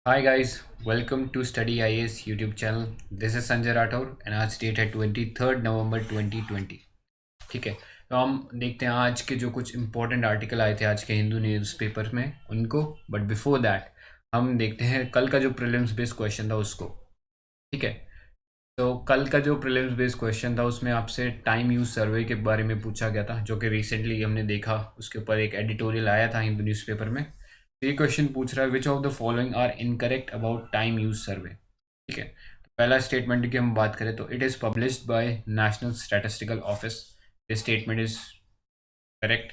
Hi guys, welcome to study IAS YouTube channel. This is Sanjay Rathore and आज date है 23 नवंबर 2020। ठीक है, तो हम देखते हैं आज के जो कुछ इंपॉर्टेंट आर्टिकल आए थे आज के हिंदू न्यूज़पेपर में उनको। बट बिफोर दैट हम देखते हैं कल का जो प्रीलिम्स बेस्ड क्वेश्चन था उसको। ठीक है, तो कल का जो प्रीलिम्स बेस्ड क्वेश्चन था उसमें आपसे टाइम यूज सर्वे के बारे में पूछा गया था, जो कि रिसेंटली हमने देखा। उसके ऊपर एक एडिटोरियल आया था हिंदू न्यूज़पेपर में। तो ये क्वेश्चन पूछ रहा है which of the following are incorrect about time use survey. ठीक है, तो पहला स्टेटमेंट की हम बात करें तो it is published by national statistical office. This statement is correct.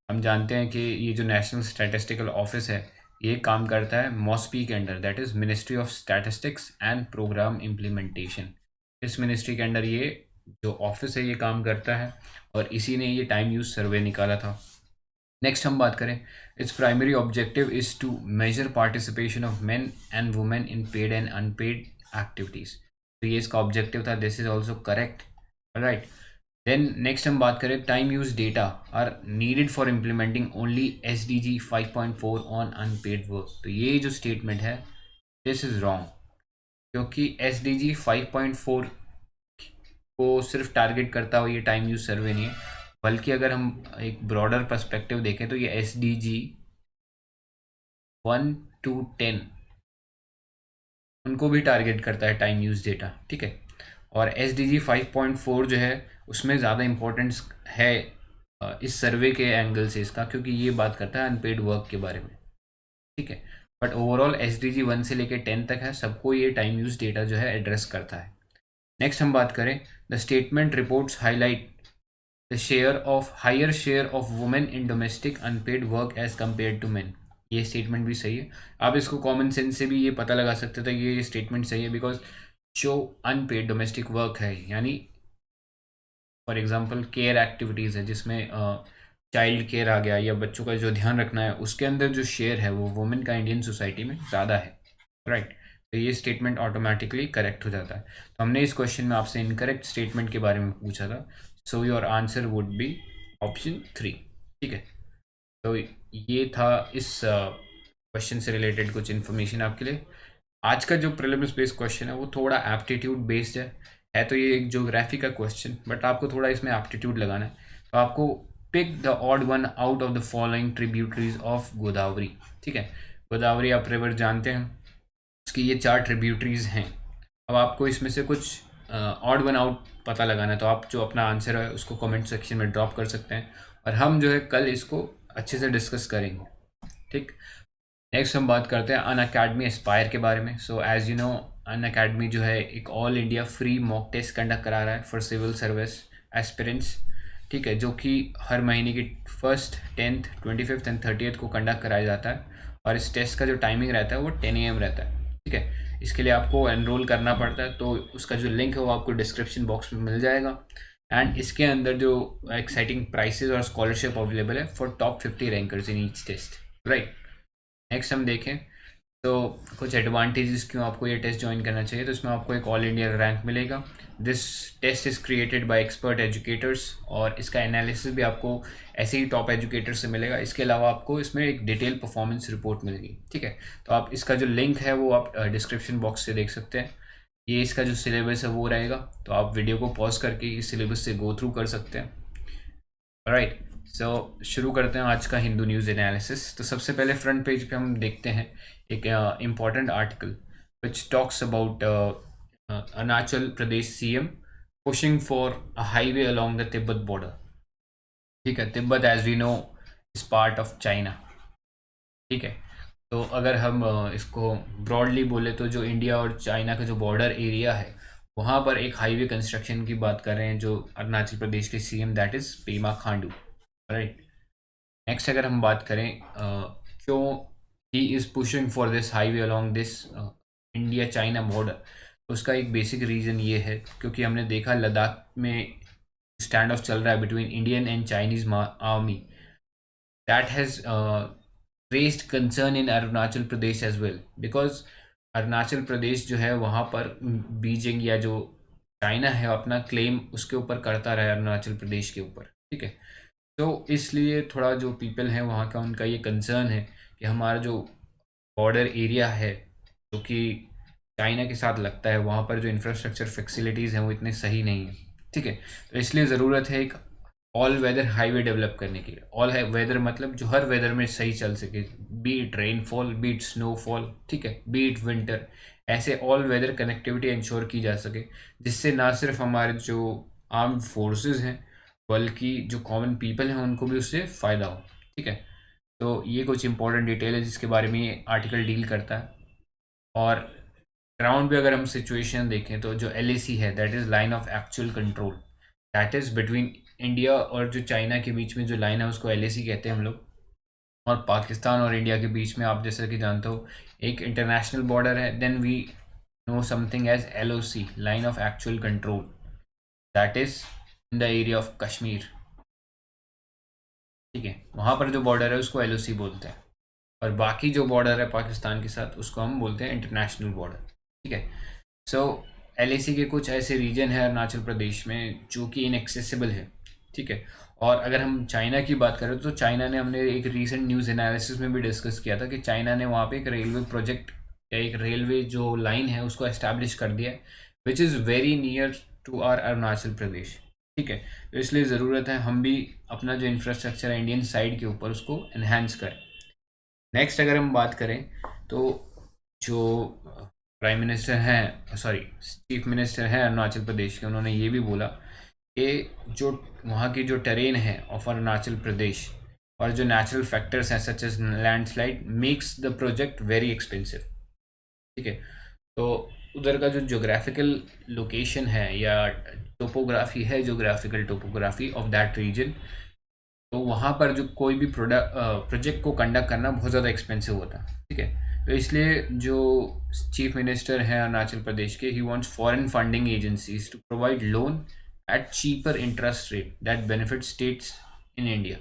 हम जानते हैं कि ये जो नेशनल स्टैटिस्टिकल ऑफिस है ये काम करता है मॉस्पी के under, that is ministry of statistics and programme implementation. इस मिनिस्ट्री के अंडर ये जो ऑफिस है ये काम करता है और इसी ने ये टाइम यूज सर्वे निकाला था। नेक्स्ट हम बात करें, its primary objective is to measure participation of men and women in paid and unpaid activities. तो ये इसका ऑब्जेक्टिव था। This is also correct, right. Then next हम बात करें, time use data are needed for implementing only SDG 5.4 on unpaid work. तो ये जो स्टेटमेंट है दिस इज रॉन्ग, क्योंकि SDG 5.4 को सिर्फ टारगेट करता हुआ ये टाइम यूज सर्वे नहीं है, बल्कि अगर हम एक ब्रॉडर पर्सपेक्टिव देखें तो ये SDG 1 to 10 उनको भी टारगेट करता है टाइम यूज डेटा। ठीक है, और SDG 5.4 जो है उसमें ज़्यादा इम्पोर्टेंस है इस सर्वे के एंगल से इसका, क्योंकि ये बात करता है अनपेड वर्क के बारे में। ठीक है, बट ओवरऑल SDG 1 से लेकर 10 तक है, सबको ये टाइम यूज डेटा जो है एड्रेस करता है। नेक्स्ट हम बात करें, the statement reports highlight the share of higher share of women in domestic unpaid work as compare to men. ये स्टेटमेंट भी सही है। आप इसको कॉमन सेंस से भी ये पता लगा सकते थे कि ये स्टेटमेंट सही है, बिकॉज जो अनपेड डोमेस्टिक वर्क है, यानी फॉर एग्जांपल केयर एक्टिविटीज़ है जिसमें चाइल्ड केयर आ गया या बच्चों का जो ध्यान रखना है, उसके अंदर जो शेयर है वो वुमेन का इंडियन सोसाइटी में ज़्यादा है, राइट। तो ये स्टेटमेंट ऑटोमेटिकली करेक्ट हो जाता है। तो हमने इस क्वेश्चन में आपसे इनकरेक्ट स्टेटमेंट के बारे में पूछा था, so your answer would be option 3। ठीक है, तो ये था इस क्वेश्चन से रिलेटेड कुछ इन्फॉर्मेशन आपके लिए। आज का जो प्रीलिम्स बेस्ड क्वेश्चन है वो थोड़ा एप्टीट्यूड बेस्ड है तो ये एक ज्योग्राफी का क्वेश्चन, बट आपको थोड़ा इसमें एप्टीट्यूड लगाना है। तो आपको pick the odd one out of the following tributaries of Godavari. ठीक है, गोदावरी आप रिवर जानते हैं, उसकी ये 4 ट्रिब्यूटरीज हैं। अब आपको इसमें से कुछ ऑड वन आउट पता लगाना है, तो आप जो अपना आंसर है उसको कमेंट सेक्शन में ड्रॉप कर सकते हैं और हम जो है कल इसको अच्छे से डिस्कस करेंगे। ठीक, नेक्स्ट हम बात करते हैं अन अकेडमी एस्पायर के बारे में। So as you know, Unacademy जो है एक all India free mock test conduct करा रहा है फॉर सिविल सर्विस एस्पिरेंट्स। ठीक है, जो कि हर महीने की 1st, 10th, 25th and 30th को कंडक्ट कराया जाता है और इस टेस्ट का जो टाइमिंग रहता है वो 10 AM रहता है। ठीक है, इसके लिए आपको एनरोल करना पड़ता है, तो उसका जो लिंक है वो आपको डिस्क्रिप्शन बॉक्स में मिल जाएगा। एंड इसके अंदर जो एक्साइटिंग प्राइसेस और स्कॉलरशिप अवेलेबल है for top 50 rankers in each test, right. Next हम देखें तो कुछ एडवांटेजेस क्यों आपको ये टेस्ट ज्वाइन करना चाहिए। तो इसमें आपको एक ऑल इंडिया रैंक मिलेगा। This test is created by expert educators और इसका एनालिसिस भी आपको ऐसे ही टॉप एजुकेटर से मिलेगा। इसके अलावा आपको इसमें एक डिटेल परफॉर्मेंस रिपोर्ट मिलेगी। ठीक है, तो आप इसका जो लिंक है वो आप डिस्क्रिप्शन बॉक्स से देख सकते हैं। ये इसका जो सिलेबस है वो रहेगा, तो आप वीडियो को पॉज करके इस सिलेबस से गो थ्रू कर सकते हैं, राइट। सो शुरू करते हैं आज का हिंदू न्यूज़ एनालिसिस। तो सबसे पहले फ्रंट पेज पे हम देखते हैं एक important article which talks about Arunachal Pradesh CM pushing for a highway along the Tibet border. ठीक है, Tibet as we know is part of China. ठीक है, तो अगर हम इसको ब्रॉडली बोले तो जो इंडिया और चाइना का जो बॉर्डर एरिया है वहाँ पर एक हाईवे कंस्ट्रक्शन की बात कर रहे हैं जो अरुणाचल प्रदेश के CM that is Pema Khandu, right. Next अगर हम बात करें क्यों he is pushing for this highway along this India China border, तो उसका एक बेसिक रीज़न ये है क्योंकि हमने देखा लद्दाख में स्टैंड ऑफ चल रहा है between Indian and Chinese army, that has raised concern in Arunachal Pradesh as well, because Arunachal Pradesh जो है वहाँ पर बीजिंग या जो चाइना है अपना क्लेम उसके ऊपर करता रहा है अरुणाचल प्रदेश के ऊपर। ठीक है, तो इसलिए थोड़ा जो पीपल हैं वहाँ का उनका ये कंसर्न है कि हमारा जो बॉर्डर एरिया है जो कि चाइना के साथ लगता है। वहाँ पर जो इंफ्रास्ट्रक्चर फैसिलिटीज़ हैं वो इतने सही नहीं है, ठीक है। तो इसलिए ज़रूरत है एक ऑल वेदर हाईवे डेवलप करने के लिए। ऑल वेदर मतलब जो हर वेदर में सही चल सके, बीट रेनफॉल, बीट स्नोफॉल, ठीक है, बीट विंटर, ऐसे ऑल वेदर कनेक्टिविटी इंश्योर की जा सके, जिससे ना सिर्फ हमारे जो आर्म्ड फोर्सेस हैं बल्कि जो कॉमन पीपल हैं उनको भी उससे फ़ायदा हो, ठीक है। तो ये कुछ इंपॉर्टेंट डिटेल है जिसके बारे में ये आर्टिकल डील करता है। और ग्राउंड पे अगर हम सिचुएशन देखें तो जो एल है, that is line of actual control, that is between India और जो चाइना के बीच में जो लाइन है उसको एल कहते हैं हम लोग। और पाकिस्तान और इंडिया के बीच में आप जैसे कि जानते हो एक इंटरनेशनल बॉर्डर है। Then we know something as LOC, line of actual control, that is in the area of Kashmir, ठीक है। वहाँ पर जो बॉर्डर है उसको LOC बोलते हैं। और बाकी जो बॉर्डर है पाकिस्तान के साथ उसको हम बोलते हैं इंटरनेशनल बॉर्डर, ठीक है। सो LAC के कुछ ऐसे रीजन है अरुणाचल प्रदेश में जो कि इनएक्सेसिबल है, ठीक है। और अगर हम चाइना की बात करें तो चाइना ने, हमने एक रीसेंट न्यूज़ एनालिसिस में भी डिस्कस किया था कि चाइना ने वहाँ पे एक रेलवे प्रोजेक्ट या एक रेलवे जो लाइन है उसको एस्टैब्लिश कर दिया है, which is very near to our Arunachal Pradesh, ठीक है। तो इसलिए ज़रूरत है हम भी अपना जो इंफ्रास्ट्रक्चर है इंडियन साइड के ऊपर उसको एनहेंस करें। नेक्स्ट अगर हम बात करें तो जो प्राइम मिनिस्टर हैं, सॉरी चीफ मिनिस्टर हैं अरुणाचल प्रदेश के, उन्होंने ये भी बोला कि जो वहाँ की जो टेरेन है ऑफ अरुणाचल प्रदेश और जो नेचुरल फैक्टर्स हैं such as landslide makes the project very expensive, ठीक है। तो उधर का जो जोग्राफिकल लोकेशन है या टोपोग्राफी है, geographical topography of that region, तो वहाँ पर जो कोई भी प्रोजेक्ट को कंडक्ट करना बहुत ज़्यादा एक्सपेंसिव होता है, ठीक है। तो इसलिए जो चीफ मिनिस्टर हैं अरुणाचल प्रदेश के, he wants foreign funding agencies to provide loan at cheaper interest rate that benefit states in India.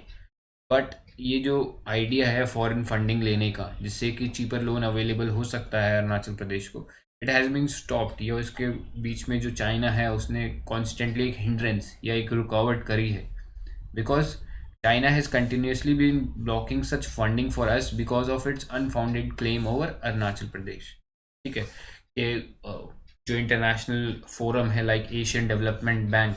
But ये जो आइडिया है फॉरेन फंडिंग लेने का जिससे कि चीपर लोन अवेलेबल हो सकता है अरुणाचल प्रदेश को, इट हैज़ बीन स्टॉप्ड। ये इसके बीच में जो चाइना है उसने कॉन्स्टेंटली एक हिंड्रेंस या एक रुकावट करी है, because China has continuously been blocking such funding for us because of its unfounded claim over Arunachal Pradesh, ठीक है। कि जो इंटरनेशनल फोरम है लाइक एशियन डेवलपमेंट बैंक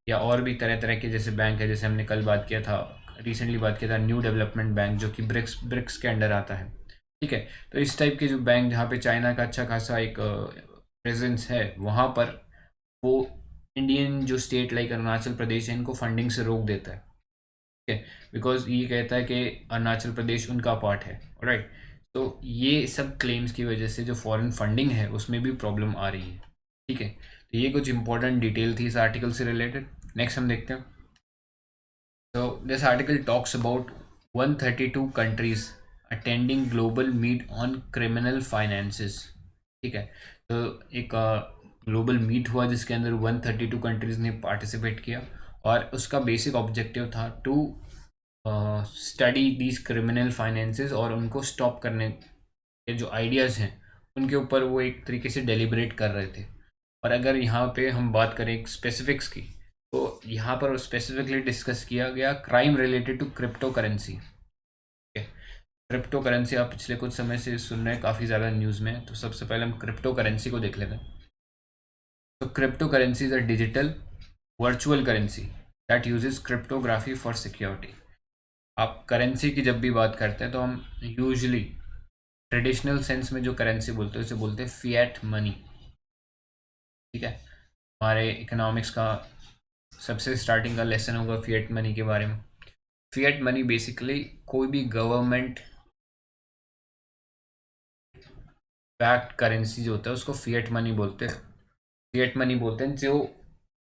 या और भी तरह तरह के जैसे बैंक है, जैसे हमने कल बात किया था, रिसेंटली बात किया था न्यू डेवलपमेंट बैंक जो कि ब्रिक्स के अंडर आता है, ठीक है। तो इस टाइप के जो बैंक जहाँ पे चाइना का अच्छा खासा एक प्रेजेंस है, वहाँ पर वो इंडियन जो स्टेट लाइक अरुणाचल प्रदेश है इनको फंडिंग से रोक देता है, बिकॉज ये कहता है कि अरुणाचल प्रदेश उनका पार्ट है, राइट। तो ये सब क्लेम्स की वजह से जो फॉरेन फंडिंग है उसमें भी प्रॉब्लम आ रही है, ठीक है। तो ये कुछ इंपॉर्टेंट डिटेल थी इस आर्टिकल से रिलेटेड। नेक्स्ट हम देखते हैं। तो this article talks about 132 countries attending global meet on criminal finances, ठीक है। तो एक ग्लोबल मीट हुआ जिसके अंदर 132 कंट्रीज़ ने पार्टिसिपेट किया और उसका बेसिक ऑब्जेक्टिव था to study these criminal finances और उनको स्टॉप करने के जो आइडियाज़ हैं उनके ऊपर वो एक तरीके से डेलिब्रेट कर रहे थे। और अगर यहाँ पे हम बात करें स्पेसिफिक्स की, तो यहाँ पर स्पेसिफिकली डिस्कस किया गया crime related to crypto currency, ठीक है। क्रिप्टो करेंसी आप पिछले कुछ समय से सुन रहे हैं काफ़ी ज़्यादा न्यूज़ में, तो सबसे पहले हम क्रिप्टो करेंसी को देख लेते हैं। तो crypto currency is a digital virtual currency that uses cryptography for security. आप करेंसी की जब भी बात करते हैं तो हम यूजुअली ट्रेडिशनल सेंस में जो करेंसी बोलते हैं उसे बोलते हैं फिएट मनी, ठीक है। हमारे इकोनॉमिक्स का सबसे स्टार्टिंग का लेसन होगा फिएट मनी के बारे में। फिएट मनी बेसिकली कोई भी गवर्नमेंट बैक्ड करेंसी जो होता है उसको फिएट मनी बोलते हैं। फिएट मनी बोलते हैं जो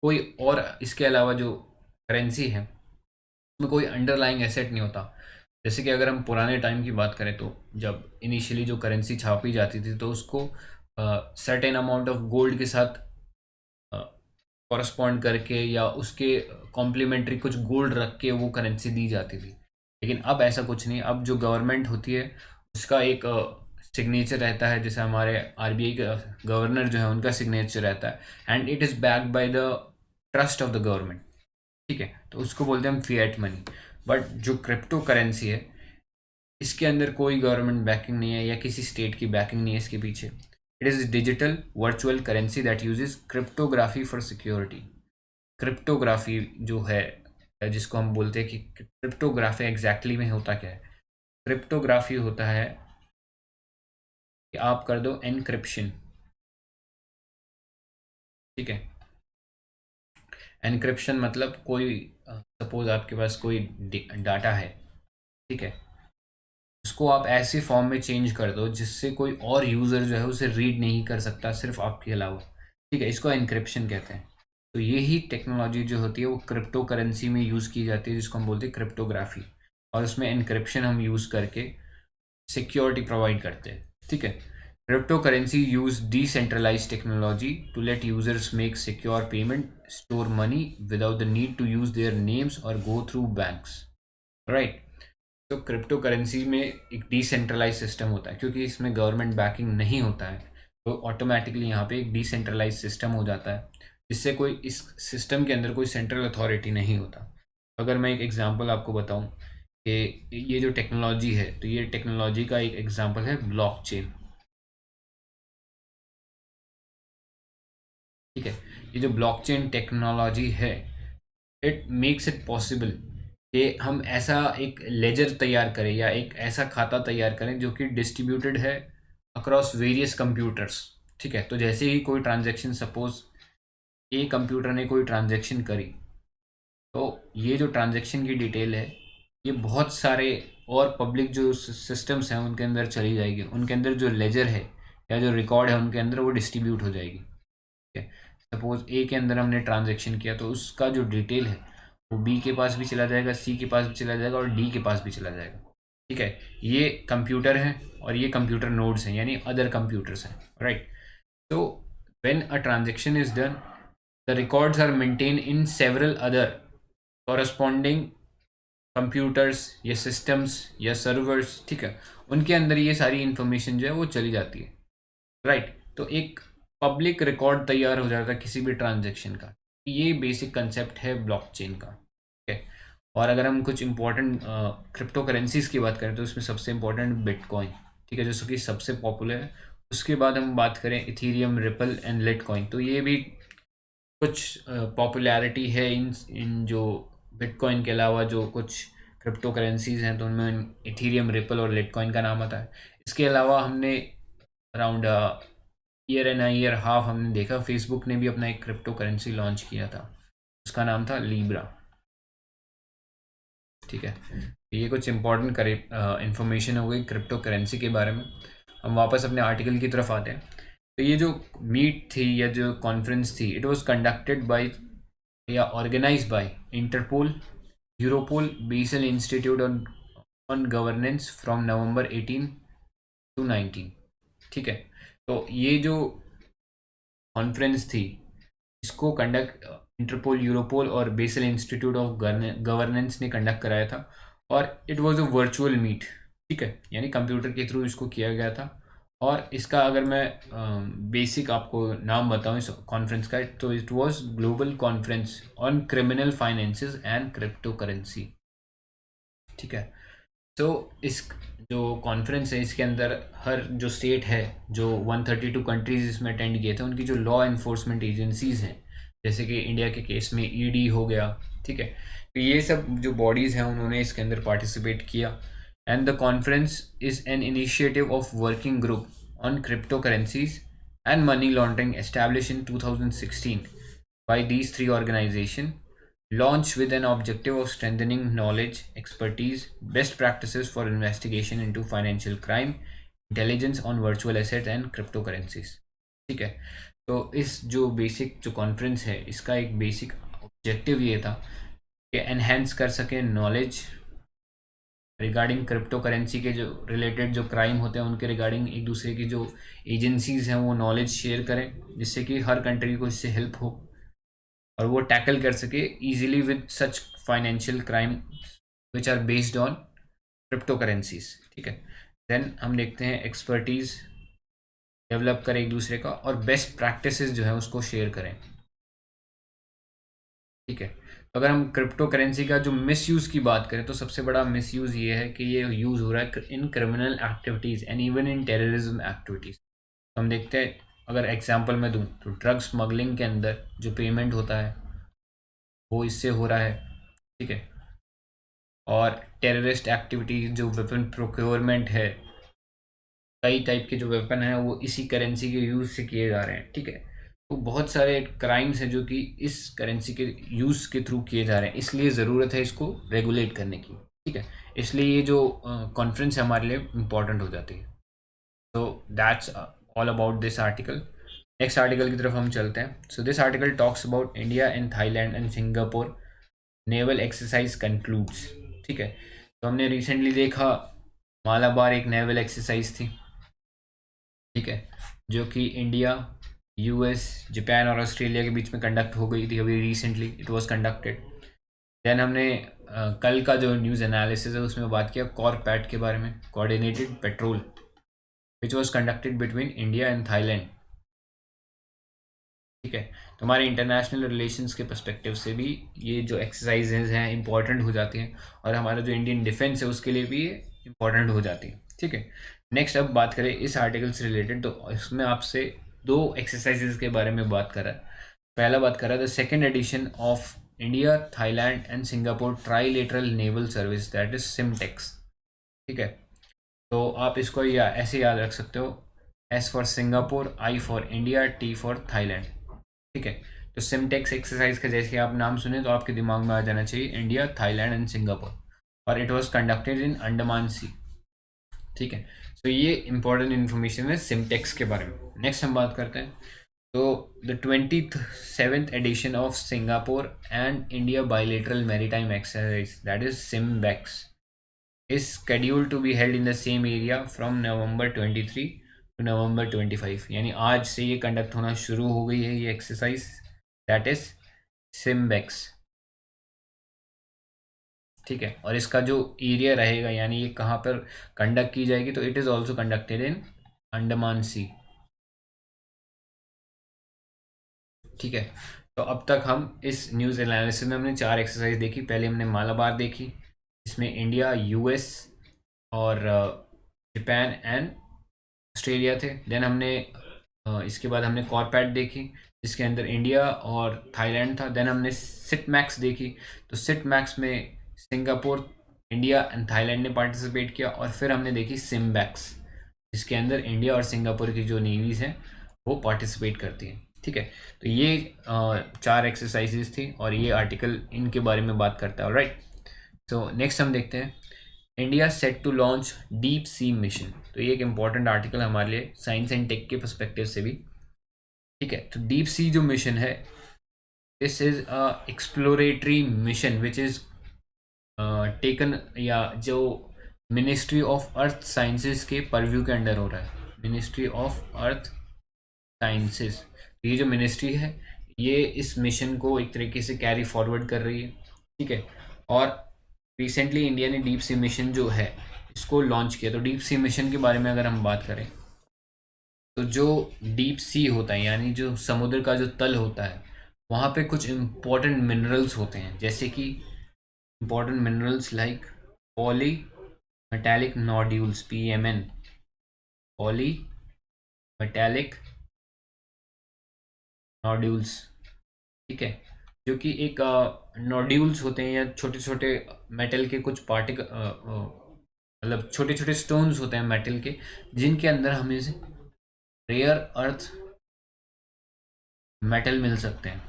कोई और इसके अलावा जो करेंसी है उसमें कोई अंडरलाइंग एसेट नहीं होता। जैसे कि अगर हम पुराने टाइम की बात करें तो जब इनिशियली जो करेंसी छापी जाती थी तो उसको सर्टेन अमाउंट ऑफ गोल्ड के साथ कॉरस्पॉन्ड करके या उसके कॉम्प्लीमेंट्री कुछ गोल्ड रख के वो करेंसी दी जाती थी। लेकिन अब ऐसा कुछ नहीं, अब जो गवर्नमेंट होती है उसका एक सिग्नेचर रहता है, जैसे हमारे RBI का गवर्नर जो है उनका सिग्नेचर रहता है, and it is backed by the trust of the government, ठीक है। तो उसको बोलते हैं हम फिएट मनी। बट जो क्रिप्टो करेंसी है इसके अंदर कोई गवर्नमेंट बैकिंग नहीं है या किसी स्टेट की बैकिंग नहीं है इसके पीछे। It is digital virtual currency that uses cryptography for security. Cryptography जो है, जिसको हम बोलते हैं कि क्रिप्टोग्राफी एग्जैक्टली में होता क्या है। क्रिप्टोग्राफी होता है कि आप कर दो एनक्रिप्शन, ठीक है। एनक्रिप्शन मतलब कोई सपोज आपके पास कोई डाटा है, ठीक है, उसको आप ऐसे फॉर्म में चेंज कर दो जिससे कोई और यूज़र जो है उसे रीड नहीं कर सकता सिर्फ आपके अलावा, ठीक है। इसको एनक्रिप्शन कहते हैं। तो यही टेक्नोलॉजी जो होती है वो क्रिप्टो करेंसी में यूज़ की जाती है, जिसको हम बोलते हैं क्रिप्टोग्राफी। और उसमें एनक्रिप्शन हम यूज़ करके सिक्योरिटी प्रोवाइड करते हैं, ठीक है। Cryptocurrency use decentralised technology to let users make secure payment, store money without the need to use their names और गो थ्रू बैंक्स, राइट। तो क्रिप्टो करेंसी में एक डिसेंट्रलाइज सिस्टम होता है, क्योंकि इसमें गवर्नमेंट बैकिंग नहीं होता है, तो ऑटोमेटिकली यहाँ पे एक डिसेंट्रलाइज सिस्टम हो जाता है, जिससे कोई इस सिस्टम के अंदर कोई सेंट्रल अथॉरिटी नहीं होता। अगर मैं एक एग्जांपल आपको बताऊं कि ये जो टेक्नोलॉजी है, तो ये टेक्नोलॉजी का एक एग्जांपल है ब्लॉकचेन, ठीक है। ये जो ब्लॉकचेन टेक्नोलॉजी है, इट मेक्स इट पॉसिबल कि हम ऐसा एक लेजर तैयार करें या एक ऐसा खाता तैयार करें जो कि डिस्ट्रीब्यूटेड है अक्रॉस वेरियस कंप्यूटर्स, ठीक है। तो जैसे ही कोई ट्रांजैक्शन, सपोज ए कंप्यूटर ने कोई ट्रांजैक्शन करी, तो ये जो ट्रांजैक्शन की डिटेल है ये बहुत सारे और पब्लिक जो सिस्टम्स हैं उनके अंदर चली जाएगी, उनके अंदर जो लेजर है या जो रिकॉर्ड है उनके अंदर वो डिस्ट्रीब्यूट हो जाएगी, ठीक है। सपोज ए के अंदर हमने ट्रांजैक्शन किया तो उसका जो डिटेल है वो बी के पास भी चला जाएगा, सी के पास भी चला जाएगा और डी के पास भी चला जाएगा, ठीक है। ये कंप्यूटर हैं और ये कंप्यूटर नोड्स हैं, यानी अदर कंप्यूटर्स हैं, राइट। तो when a transaction is done, the records are maintain in several other corresponding computers या सिस्टम्स या सर्वर्स, ठीक है। उनके अंदर ये सारी इंफॉर्मेशन जो है वो चली जाती है, राइट। तो एक पब्लिक रिकॉर्ड तैयार हो जाता है किसी भी ट्रांजैक्शन का। ये बेसिक कंसेप्ट है ब्लॉकचेन का, ठीक है। और अगर हम कुछ इंपॉर्टेंट क्रिप्टो करेंसीज की बात करें तो उसमें सबसे इंपॉर्टेंट बिटकॉइन, ठीक है, जो कि सबसे पॉपुलर है। उसके बाद हम बात करें इथीरियम, रिपल एंड लिटकॉइन, तो ये भी कुछ पॉपुलैरिटी है इन जो बिटकॉइन के अलावा जो कुछ क्रिप्टो करेंसीज हैं, तो उनमें इथीरियम, रिपल और लिटकॉइन का नाम आता है। इसके अलावा हमने around year and year half हमने देखा फेसबुक ने भी अपना एक क्रिप्टो करेंसी लॉन्च किया था, उसका नाम था लीब्रा, ठीक है। ये कुछ इंपॉर्टेंट करे इंफॉर्मेशन हो गई क्रिप्टो करेंसी के बारे में। हम वापस अपने आर्टिकल की तरफ आते हैं। तो ये जो मीट थी या जो कॉन्फ्रेंस थी, इट वाज कंडक्टेड बाय या organise by Interpol, Europol, Basel institute on governance from November 18 to 19, ठीक है। तो ये जो कॉन्फ्रेंस थी इसको कंडक्ट इंटरपोल, यूरोपोल और बेसल इंस्टीट्यूट ऑफ गवर्नेंस ने कंडक्ट कराया था, और it was a virtual meet, ठीक है, यानी कंप्यूटर के थ्रू इसको किया गया था। और इसका अगर मैं बेसिक आपको नाम बताऊं इस कॉन्फ्रेंस का, तो it was global conference on criminal finances and crypto currency, ठीक है। तो इस जो कॉन्फ्रेंस है इसके अंदर हर जो स्टेट है, जो 132 कंट्रीज इसमें अटेंड किए थे, उनकी जो लॉ इन्फोर्समेंट एजेंसीज हैं, जैसे कि इंडिया के केस में ईडी हो गया, ठीक है। तो ये सब जो बॉडीज़ हैं उन्होंने इसके अंदर पार्टिसिपेट किया। And the conference is an initiative of working group on crypto currencies and money laundering establish in 2016 by these three organizations, launched with an objective of strengthening knowledge, expertise, best practices for investigation into financial crime, intelligence on virtual assets and cryptocurrencies, ठीक है। तो इस जो basic जो conference है इसका एक basic objective ये था कि एनहेंस कर सके नॉलेज रिगार्डिंग क्रिप्टो करेंसी के जो रिलेटेड जो क्राइम होते हैं उनके रिगार्डिंग, एक दूसरे की जो एजेंसीज हैं वो नॉलेज शेयर करें, जिससे कि हर कंट्री को इससे हेल्प हो और वो टैकल कर सके easily with such financial crime which are based on crypto currencies, ठीक है। देन हम देखते हैं एक्सपर्टीज़ डेवलप करें एक दूसरे का, और बेस्ट प्रैक्टिसेस जो है उसको शेयर करें, ठीक है। तो अगर हम क्रिप्टो करेंसी का जो मिसयूज़ की बात करें तो सबसे बड़ा मिसयूज़ ये है कि ये यूज़ हो रहा है in criminal activities and even in terrorism activities. तो हम देखते हैं, अगर एग्जांपल मैं दूं तो ड्रग स्मगलिंग के अंदर जो पेमेंट होता है वो इससे हो रहा है, ठीक है। और टेररिस्ट एक्टिविटीज़ जो वेपन प्रोक्योरमेंट है, कई टाइप के जो वेपन हैं वो इसी करेंसी के यूज़ से किए जा रहे हैं, ठीक है। तो बहुत सारे क्राइम्स हैं जो कि इस करेंसी के यूज़ के थ्रू किए जा रहे हैं, इसलिए ज़रूरत है इसको रेगुलेट करने की, ठीक है। इसलिए ये जो कॉन्फ्रेंस है हमारे लिए इम्पॉर्टेंट हो जाती है। तो that's all about this article. Next article की तरफ हम चलते हैं। So this article talks about India and Thailand and Singapore naval exercise concludes, ठीक है। तो हमने रिसेंटली देखा मालाबार एक नेवल एक्सरसाइज थी, ठीक है, जो कि इंडिया, यूएस, जापान और ऑस्ट्रेलिया के बीच में कंडक्ट हो गई थी अभी recently, it was conducted. Then हमने कल का जो न्यूज़ एनालिसिस है उसमें बात किया कॉरपैट के बारे में, coordinated petrol, which was conducted between India and Thailand, ठीक है। तो हमारे इंटरनेशनल रिलेशंस के पर्सपेक्टिव से भी ये जो एक्सरसाइजेज हैं इंपॉर्टेंट हो जाती हैं, और हमारा जो इंडियन डिफेंस है उसके लिए भी ये इंपॉर्टेंट हो जाती है, ठीक है। नेक्स्ट अब बात करें इस आर्टिकल से रिलेटेड, तो इसमें आपसे दो एक्सरसाइजेज के बारे में बात कर रहा है। पहला बात कर रहा है the second edition of India, Thailand and Singapore trilateral naval service, that is SITMEX, ठीक है। तो आप इसको या ऐसे याद रख सकते हो, S for Singapore, I for India, T for Thailand, ठीक है। तो सिमटेक्स एक्सरसाइज का जैसे आप नाम सुने तो आपके दिमाग में आ जाना चाहिए इंडिया, थाईलैंड एंड सिंगापुर, और it was conducted in Andaman Sea, ठीक है। तो ये इंपॉर्टेंट इन्फॉर्मेशन है सिमटेक्स के बारे में। नेक्स्ट हम बात करते हैं, तो the 27th edition of Singapore and India bilateral maritime exercise, that is SIMBEX, is scheduled to be held in the same area from November 23 to November 25, यानी आज से ये कंडक्ट होना शुरू हो गई है ये एक्सरसाइज, दैट इज सिम्बेक्स, ठीक है। और इसका जो एरिया रहेगा यानी ये कहाँ पर कंडक्ट की जाएगी, तो it is also conducted in Andaman Sea, ठीक है। तो अब तक हम इस न्यूज़ एनालिसिस में हमने 4 एक्सरसाइज देखी। पहले हमने मालाबार देखी, इसमें इंडिया, यूएस और जापान एंड ऑस्ट्रेलिया थे। देन हमने इसके बाद हमने कॉरपैट देखी जिसके अंदर इंडिया और थाईलैंड था। देन हमने सिट मैक्स देखी, तो सिट मैक्स में सिंगापुर, इंडिया एंड थाईलैंड ने पार्टिसिपेट किया। और फिर हमने देखी सिमबैक्स जिसके अंदर इंडिया और सिंगापुर की जो नेवीज़ हैं वो पार्टिसिपेट करती हैं, ठीक है। तो ये 4 एक्सरसाइजेज थी और ये आर्टिकल इनके बारे में बात करता है, राइट। तो नेक्स्ट हम देखते हैं India set to launch deep sea mission. तो ये एक इम्पॉर्टेंट आर्टिकल हमारे लिए साइंस एंड टेक के पर्सपेक्टिव से भी, ठीक है। तो डीप सी जो मिशन है, this is a exploratory mission which is taken, या जो मिनिस्ट्री ऑफ अर्थ साइंसेज के परव्यू के अंडर हो रहा है, मिनिस्ट्री ऑफ अर्थ साइंसेज। ये जो मिनिस्ट्री है ये इस मिशन को एक तरीके से कैरी फॉरवर्ड कर रही है, ठीक है। और रिसेंटली इंडिया ने डीप सी मिशन जो है इसको लॉन्च किया। तो डीप सी मिशन के बारे में अगर हम बात करें तो जो डीप सी होता है यानी जो समुद्र का जो तल होता है वहाँ पे कुछ इम्पोर्टेंट मिनरल्स होते हैं, जैसे कि important minerals like poly metallic nodules, PMN, poly metallic nodules, ठीक है, जो कि एक नोड्यूल्स होते हैं या छोटे छोटे मेटल के कुछ पार्टिकल, मतलब छोटे छोटे स्टोन्स होते हैं मेटल के, जिनके अंदर हमें से रेयर अर्थ मेटल मिल सकते हैं,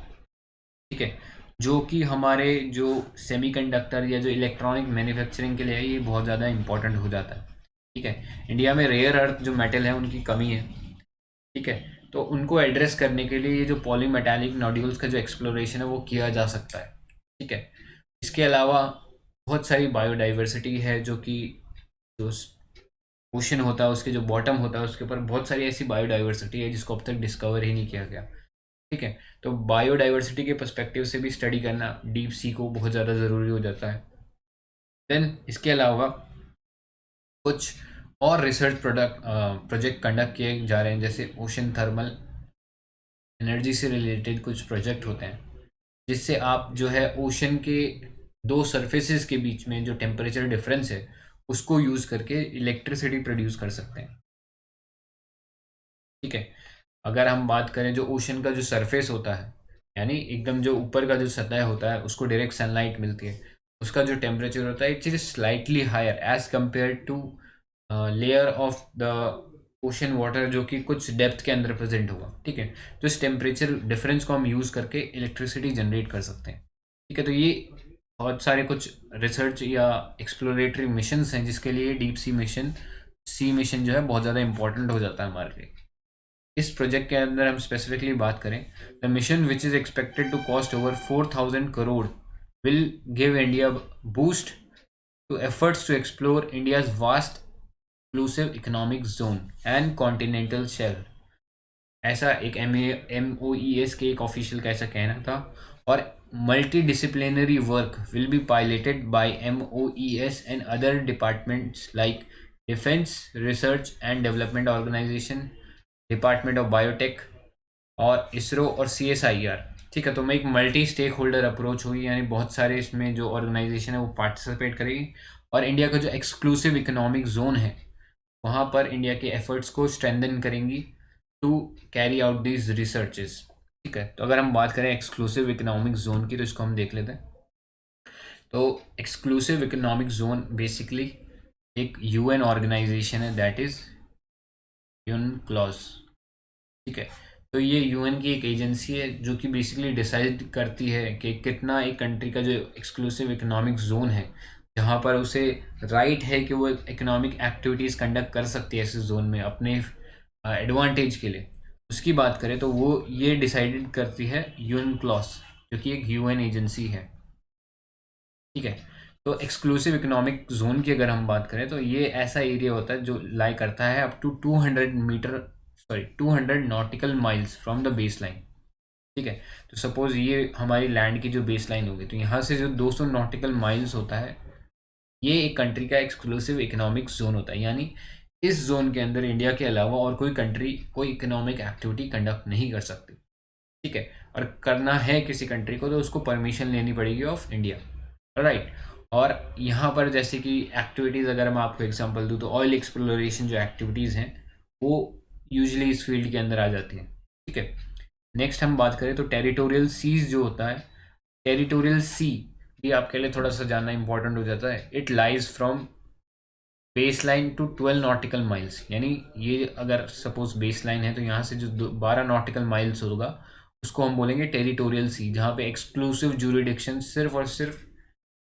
ठीक है। जो कि हमारे जो सेमीकंडक्टर या जो इलेक्ट्रॉनिक मैन्युफैक्चरिंग के लिए है ये बहुत ज़्यादा इंपॉर्टेंट हो जाता है, ठीक है। इंडिया में रेयर अर्थ जो मेटल है उनकी कमी है, ठीक है। तो उनको एड्रेस करने के लिए ये जो पॉलीमेटालिक नोड्यूल्स का जो एक्सप्लोरेशन है वो किया जा सकता है, ठीक है। इसके अलावा बहुत सारी बायोडाइवर्सिटी है जो कि जो ओशन होता है उसके जो बॉटम होता है उसके ऊपर बहुत सारी ऐसी बायोडाइवर्सिटी है जिसको अब तक डिस्कवर ही नहीं किया गया, ठीक है। तो बायोडाइवर्सिटी के पर्सपेक्टिव से भी स्टडी करना डीप सी को बहुत ज़्यादा ज़रूरी हो जाता है। देन इसके अलावा कुछ और रिसर्च प्रोजेक्ट कंडक्ट किए जा रहे हैं, जैसे ओशन थर्मल एनर्जी से रिलेटेड कुछ प्रोजेक्ट होते हैं जिससे आप जो है ओशन के दो सरफेसेस के बीच में जो टेम्परेचर डिफरेंस है उसको यूज़ करके इलेक्ट्रिसिटी प्रोड्यूस कर सकते हैं। ठीक है, अगर हम बात करें जो ओशन का जो सरफेस होता है, यानी एकदम जो ऊपर का जो सतह होता है उसको डायरेक्ट सनलाइट मिलती है, उसका जो टेम्परेचर होता है its is slightly higher as compare to layer of the ocean water जो कि कुछ डेप्थ के अंदर प्रेजेंट होगा। ठीक है, तो इस टेम्परेचर डिफरेंस को हम यूज़ करके इलेक्ट्रिसिटी जनरेट कर सकते हैं। ठीक है, तो ये बहुत सारे कुछ रिसर्च या एक्सप्लोरेटरी मिशंस हैं जिसके लिए डीप सी मिशन जो है बहुत ज़्यादा इंपॉर्टेंट हो जाता है हमारे लिए। इस प्रोजेक्ट के अंदर हम स्पेसिफिकली बात करें, the mission which is expected to cost over 4,000 crore will give India boost to efforts to explore India's vast exclusive economic zone and continental shelf. ऐसा एक MOES के एक ऑफिशियल का ऐसा कहना था। और multi disciplinary work will be piloted by MOES and other departments like defence research and development organisation, department of biotech और इसरो और CSIR। ठीक है, तो मैं एक मल्टी स्टेक होल्डर अप्रोच होगी, यानी बहुत सारे इसमें जो ऑर्गेनाइजेशन है वो पार्टिसिपेट करेगी और इंडिया का जो एक्सक्लूसिव इकोनॉमिक जोन है वहाँ पर इंडिया के एफर्ट्स को स्ट्रेंथन करेंगी to carry out these researches. ठीक है, तो अगर हम बात करें एक्सक्लूसिव इकोनॉमिक जोन की तो इसको हम देख लेते हैं। तो एक्सक्लूसिव इकोनॉमिक जोन बेसिकली एक UN ऑर्गेनाइजेशन है, दैट इज यूनक्लॉस। ठीक है, तो ये UN की एक एजेंसी है जो कि बेसिकली डिसाइड करती है कि कितना एक कंट्री का जो एक्सक्लूसिव इकोनॉमिक जोन है जहाँ पर उसे राइट है कि वो इकोनॉमिक एक्टिविटीज़ कंडक्ट कर सकती है इस जोन में अपने एडवांटेज के लिए, उसकी बात करें तो वो ये डिसाइडेड करती है यूनक्लॉस जो कि एक UN एजेंसी है। ठीक है, तो एक्सक्लूसिव इकोनॉमिक जोन की अगर हम बात करें तो ये ऐसा एरिया होता है जो लाई करता है up to 200 nautical miles from the base line. ठीक है, तो सपोज ये हमारी लैंड की जो बेस लाइन होगी तो यहाँ से जो 200 नॉटिकल माइल्स होता है ये एक कंट्री का एक्सक्लूसिव इकोनॉमिक जोन होता है, यानी इस जोन के अंदर इंडिया के अलावा और कोई कंट्री कोई इकोनॉमिक एक्टिविटी कंडक्ट नहीं कर सकती। ठीक है, और करना है किसी कंट्री को तो उसको परमिशन लेनी पड़ेगी ऑफ इंडिया, राइट। और यहाँ पर जैसे कि एक्टिविटीज़ अगर मैं आपको एग्जांपल दूँ तो ऑयल एक्सप्लोरेशन जो एक्टिविटीज़ हैं वो यूजुअली इस फील्ड के अंदर आ जाती हैं। ठीक है, नेक्स्ट हम बात करें तो टेरिटोरियल सीज जो होता है, टेरिटोरियल सी भी आपके लिए थोड़ा सा जानना इंपॉर्टेंट हो जाता है। It lies from base line to 12 nautical miles, यानी ये अगर सपोज बेस लाइन है तो यहाँ से जो 12 नॉटिकल माइल्स होगा उसको हम बोलेंगे टेरिटोरियल सी, जहाँ पे एक्सक्लूसिव ज्यूरिडिक्शन सिर्फ और सिर्फ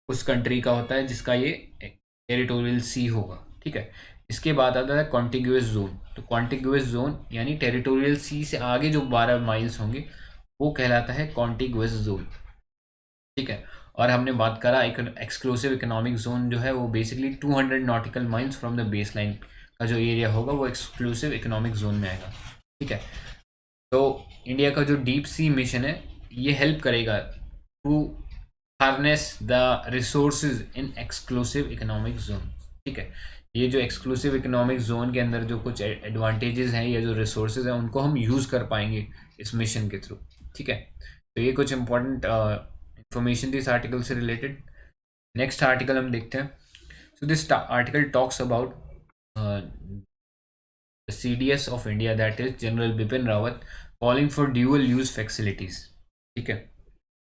उस कंट्री का होता है जिसका ये टेरिटोरियल सी होगा। ठीक है, इसके बाद आता है कॉन्टिग्यूस जोन। तो कॉन्टिग्यूस जोन यानी टेरिटोरियल सी से आगे जो 12 माइल्स होंगे वो कहलाता है कॉन्टिग्यूस जोन। ठीक है, और हमने बात करा एक एक्सक्लूसिव इकोनॉमिक जोन जो है वो basically 200 nautical miles from the base line का जो एरिया होगा वो एक्सक्लूसिव इकोनॉमिक जोन में आएगा। ठीक है, तो इंडिया का जो डीप सी मिशन है ये हेल्प करेगा to harness the resources in exclusive economic zone. ठीक है, ये जो एक्सक्लूसिव इकोनॉमिक जोन के अंदर जो कुछ एडवांटेजेस हैं या जो रिसोर्सेज हैं उनको हम यूज़ कर पाएंगे इस मिशन के थ्रू। ठीक है, तो ये कुछ इंपॉर्टेंट इंफॉर्मेशन थी इस आर्टिकल से रिलेटेड। नेक्स्ट आर्टिकल हम देखते हैं। So this article talks about CDS of India, that is general Bipin Rawat, calling for dual use facilities. ठीक है,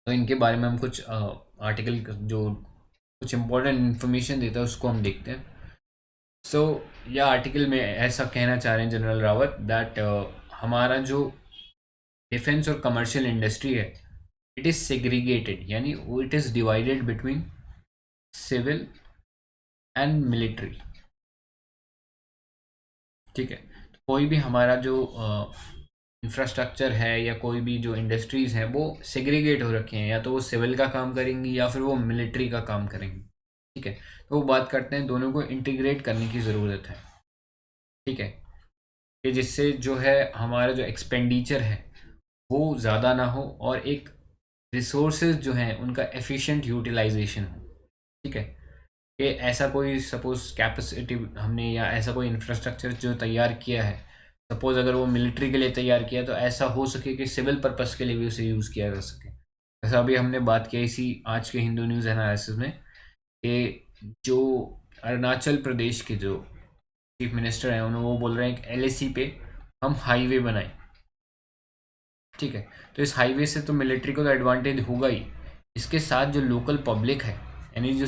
तो इनके बारे में हम कुछ आर्टिकल जो कुछ इंपॉर्टेंट इन्फॉर्मेशन देता है उसको हम देखते हैं। सो यह आर्टिकल में ऐसा कहना चाह रहे हैं जनरल रावत दैट हमारा जो डिफेंस और कमर्शियल इंडस्ट्री है इट इज़ सेग्रीगेटेड, यानी वो it is divided between civil and military. ठीक है, तो कोई भी हमारा जो इंफ्रास्ट्रक्चर है या कोई भी जो इंडस्ट्रीज़ हैं वो सेग्रीगेट हो रखे हैं, या तो वो सिविल का काम करेंगी या फिर वो मिलिट्री का काम करेंगी। ठीक है, तो वो बात करते हैं दोनों को इंटीग्रेट करने की ज़रूरत है। ठीक है, कि जिससे जो है हमारा जो एक्सपेंडिचर है वो ज़्यादा ना हो और एक रिसोर्सेज जो हैं उनका एफिशिएंट यूटिलाइजेशन हो। ठीक है, कि ऐसा कोई सपोज कैपेसिटी हमने या ऐसा कोई इंफ्रास्ट्रक्चर जो तैयार किया है, सपोज अगर वो मिलिट्री के लिए तैयार किया तो ऐसा हो सके कि सिविल पर्पस के लिए भी उसे यूज़ किया जा सके। जैसा अभी हमने बात किया इसी आज के हिंदू न्यूज़ एनालिसिस में कि जो अरुणाचल प्रदेश के जो चीफ मिनिस्टर हैं उन्होंने वो बोल रहे हैं कि एलएसी पे हम हाईवे बनाएं, ठीक है। तो इस हाईवे से तो मिलिट्री को तो एडवांटेज होगा ही, इसके साथ जो लोकल पब्लिक है यानी जो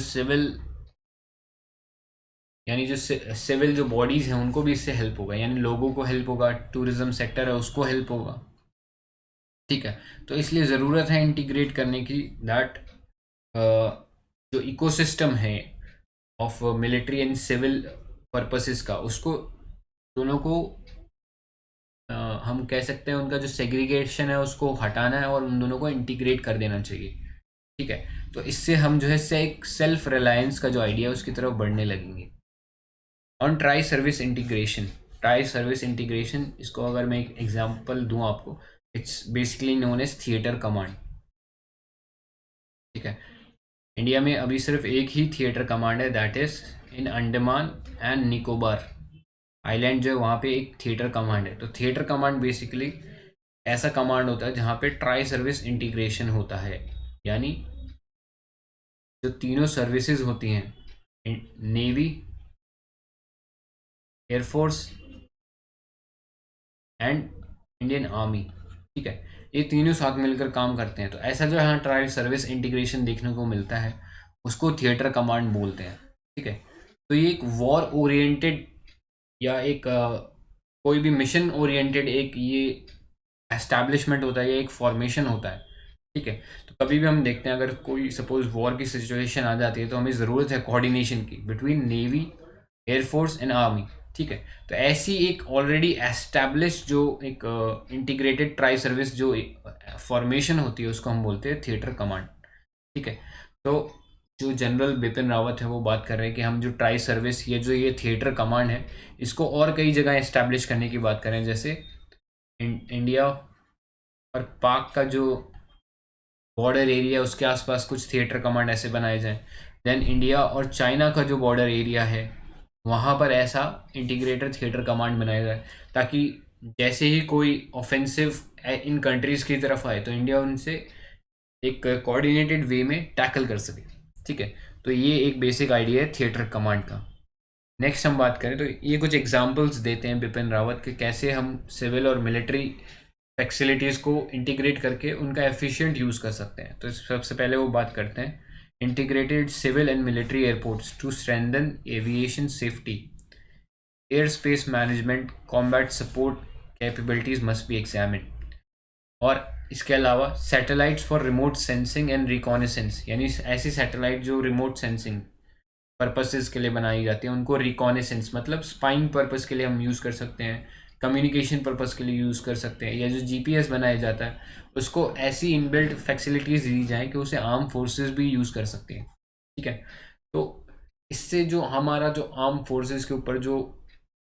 सिविल जो बॉडीज़ हैं उनको भी इससे हेल्प होगा, यानी लोगों को हेल्प होगा, टूरिज्म सेक्टर है उसको हेल्प होगा, ठीक है। तो इसलिए ज़रूरत है इंटीग्रेट करने की दैट जो इकोसिस्टम है of military and civil purposes का, उसको दोनों को हम कह सकते हैं उनका जो सेग्रीगेशन है उसको हटाना है और उन दोनों को इंटीग्रेट कर देना चाहिए, ठीक है। तो इससे हम जो है एक सेल्फ रिलायंस का जो आइडिया है उसकी तरफ बढ़ने लगेंगे। ऑन ट्राई सर्विस इंटीग्रेशन, इसको अगर मैं एक एग्जांपल दूं आपको, its basically known as theatre command, ठीक है। इंडिया में अभी सिर्फ एक ही थिएटर कमांड है, that is in Andaman and Nicobar island जो है वहाँ पे एक थिएटर कमांड है। तो थिएटर कमांड बेसिकली ऐसा कमांड होता है जहाँ पे ट्राई सर्विस इंटीग्रेशन होता है, यानी जो तीनों सर्विसेज होती हैं, navy, air force and Indian army, ठीक है, ये तीनों साथ मिलकर काम करते हैं। तो ऐसा जो यहाँ ट्राई सर्विस इंटीग्रेशन देखने को मिलता है उसको थिएटर कमांड बोलते हैं, ठीक है। तो ये एक वॉर ओरिएंटेड या एक कोई भी मिशन ओरिएंटेड एक ये एस्टैब्लिशमेंट होता है या एक फॉर्मेशन होता है, ठीक है। तो कभी भी हम देखते हैं अगर कोई सपोज वॉर की सिचुएशन आ जाती है तो हमें ज़रूरत है कोऑर्डिनेशन की between navy, air force and army, ठीक है। तो ऐसी एक ऑलरेडी एस्टैब्लिश जो एक इंटीग्रेटेड ट्राई सर्विस जो फॉर्मेशन होती है उसको हम बोलते हैं थिएटर कमांड, ठीक है। तो जो जनरल बिपिन रावत है वो बात कर रहे हैं कि हम जो ट्राई सर्विस ये थिएटर कमांड है इसको और कई जगह एस्टैब्लिश करने की बात करें, जैसे इंडिया और पाक का जो बॉर्डर एरिया उसके आसपास कुछ थिएटर कमांड ऐसे बनाए जाएं। देन इंडिया और चाइना का जो बॉर्डर एरिया है वहाँ पर ऐसा इंटीग्रेटेड थिएटर कमांड बनाया जाए, ताकि जैसे ही कोई ऑफेंसिव इन कंट्रीज़ की तरफ आए तो इंडिया उनसे एक कोऑर्डिनेटेड वे में टैकल कर सके, ठीक है। तो ये एक बेसिक आइडिया है थिएटर कमांड का। नेक्स्ट हम बात करें तो ये कुछ एग्जांपल्स देते हैं बिपिन रावत के कैसे हम सिविल और मिलिट्री फैसिलिटीज़ को इंटीग्रेट करके उनका एफिशिएंट यूज़ कर सकते हैं। तो सबसे पहले वो बात करते हैं integrated civil and military airports to strengthen aviation safety, air space management, combat support capabilities must be examined. और इसके अलावा satellites for remote sensing and reconnaissance, यानी ऐसी सैटेलाइट जो रिमोट सेंसिंग पर्पसेस के लिए बनाई जाती है उनको रिकॉनेसेंस मतलब स्पाइंग पर्पस के लिए हम यूज़ कर सकते हैं, कम्युनिकेशन पर्पस के लिए यूज़ कर सकते हैं, या जो जीपीएस बनाया जाता है उसको ऐसी इनबिल्ट फैसिलिटीज़ दी जाएँ कि उसे आर्म फोर्सेस भी यूज़ कर सकते हैं, ठीक है। तो इससे जो हमारा जो आर्म फोर्सेस के ऊपर जो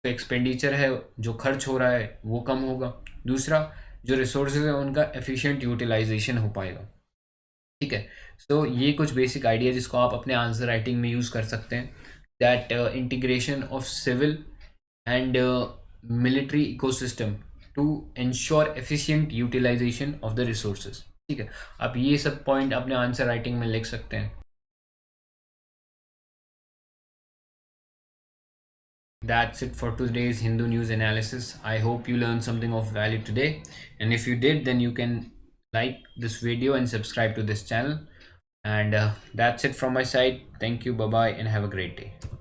एक्सपेंडिचर है, जो खर्च हो रहा है वो कम होगा। दूसरा, जो रिसोर्सेज है उनका एफिशिएंट यूटिलाइजेशन हो पाएगा, ठीक है। सो ये कुछ बेसिक आइडिया जिसको आप अपने आंसर राइटिंग में यूज़ कर सकते हैं, that integration of civil and military ecosystem to ensure efficient utilisation of the resources, ठीक है। आप ये सब पॉइंट अपने आंसर राइटिंग में लिख सकते हैं। That's it for today's Hindu news analysis. I hope you learned something of value today. And if you did, then you can like this video and subscribe to this channel. And that's it from my side. Thank you. Bye bye. And have a great day.